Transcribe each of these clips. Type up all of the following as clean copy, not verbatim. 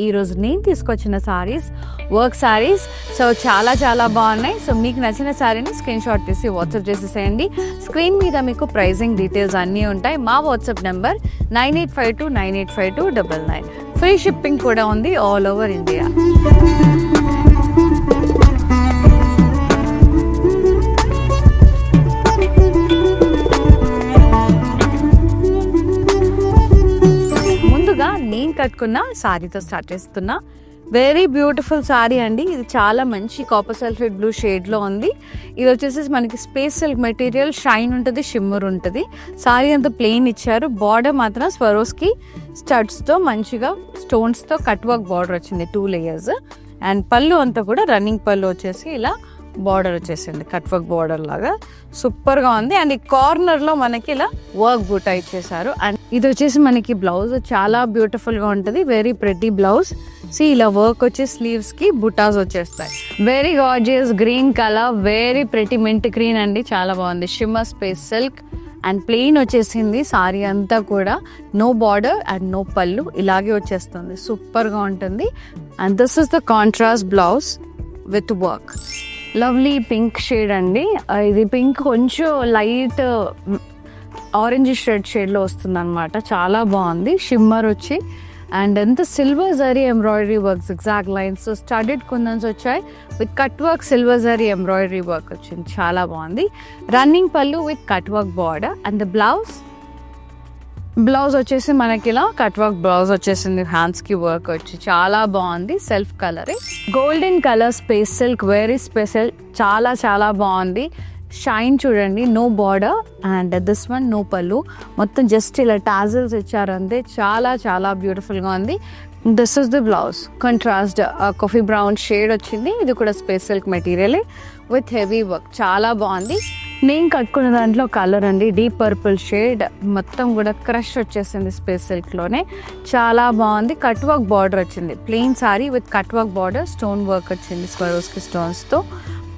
ఈరోజు నేను తీసుకొచ్చిన సారీస్ వర్క్ సారీస్. సో చాలా చాలా బాగున్నాయి. సో మీకు నచ్చిన సారీని స్క్రీన్ షాట్ తీసి వాట్సాప్ చేసేసేయండి. స్క్రీన్ మీద మీకు ప్రైజింగ్ డీటెయిల్స్ అన్నీ ఉంటాయి. మా వాట్సాప్ నెంబర్ 9852985299. ఫ్రీ షిప్పింగ్ కూడా ఉంది ఆల్ ఓవర్ ఇండియా. నేను కట్టుకున్న సారీతో స్టార్ట్ చేస్తున్నా. వెరీ బ్యూటిఫుల్ సారీ అండి. ఇది చాలా మంచి కాపర్ సల్ఫేట్ బ్లూ షేడ్లో ఉంది. ఇది వచ్చేసి మనకి స్పేస్ సిల్క్ మెటీరియల్, షైన్ ఉంటుంది, షిమ్మర్ ఉంటుంది. సారీ అంతా ప్లెయిన్ ఇచ్చారు. బార్డర్ మాత్రం స్వరోస్కి స్టడ్స్తో మంచిగా స్టోన్స్తో కట్ వర్క్ బార్డర్ వచ్చింది 2 layers. అండ్ పళ్ళు అంతా కూడా రన్నింగ్ పళ్ళు వచ్చేసి ఇలా బార్డర్ వచ్చేసింది కట్ వర్క్ బార్డర్ లాగా. సూపర్గా ఉంది. అండ్ ఈ కార్నర్లో మనకి ఇలా వర్క్ బూటా ఇచ్చేసారు. అండ్ ఇది వచ్చేసి మనకి బ్లౌజ్ చాలా బ్యూటిఫుల్గా ఉంటుంది. Very pretty blouse. ఇలా వర్క్ వచ్చి స్లీవ్స్కి బుటాస్ వచ్చేస్తాయి. Very gorgeous green colour, very pretty mint green అండి. చాలా బాగుంది. Shimmer space silk and plain వచ్చేసింది. సారీ అంతా కూడా నో బార్డర్ అండ్ నో పళ్ళు, ఇలాగే వచ్చేస్తుంది. సూపర్గా ఉంటుంది. And this is the contrast blouse with work. Lovely pink shade అండి. ఇది పింక్ కొంచెం లైట్ ఆరెంజ్ షేడ్లో వస్తుంది అనమాట. చాలా బాగుంది. షిమ్మర్ వచ్చి అండ్ ఎంత silver zari embroidery work, exact lines, studded kundans వచ్చాయి with cut work, silver zari embroidery work వచ్చింది. చాలా బాగుంది. రన్నింగ్ పళ్ళు with cut work border. And the blouse వచ్చేసి మనకి ఇలా కట్ వర్క్ బ్లౌజ్ వచ్చేసింది. హ్యాండ్స్ కి వర్క్ వచ్చి చాలా బాగుంది. Self colour, golden colour space silk, very special. చాలా చాలా బాగుంది. షైన్ చూడండి, no border and this one no పళ్ళు, మొత్తం జస్ట్ ఇలా టాజిల్స్ ఇచ్చారు అంతే. చాలా చాలా బ్యూటిఫుల్గా ఉంది. This is the blouse. Contrast coffee brown shade వచ్చింది. ఇది కూడా space silk material with heavy work. చాలా బాగుంది. నేను కట్టుకున్న దాంట్లో కలర్ అండి డీప్ పర్పుల్ షేడ్, మొత్తం కూడా క్రష్ వచ్చేసింది స్పేస్ సిల్క్లోనే. చాలా బాగుంది. కట్ వర్క్ బార్డర్ వచ్చింది. Plain sari with cut work border, stone work వచ్చింది స్వరోస్కి స్టోన్స్తో.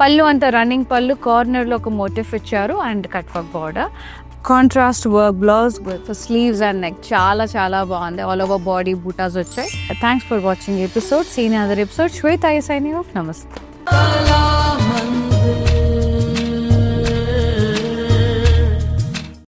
పళ్ళు అంతా రన్నింగ్ పళ్ళు, కార్నర్లో ఒక మోటిఫ్ ఇచ్చారు and cut work border. Contrast work blouse with sleeves and neck. చాలా చాలా బాగుంది. ఆల్ ఓవర్ బాడీ బూటాస్ వచ్చాయి. Thanks for watching episode. Seen other episode. Shweta signing off. నమస్తే.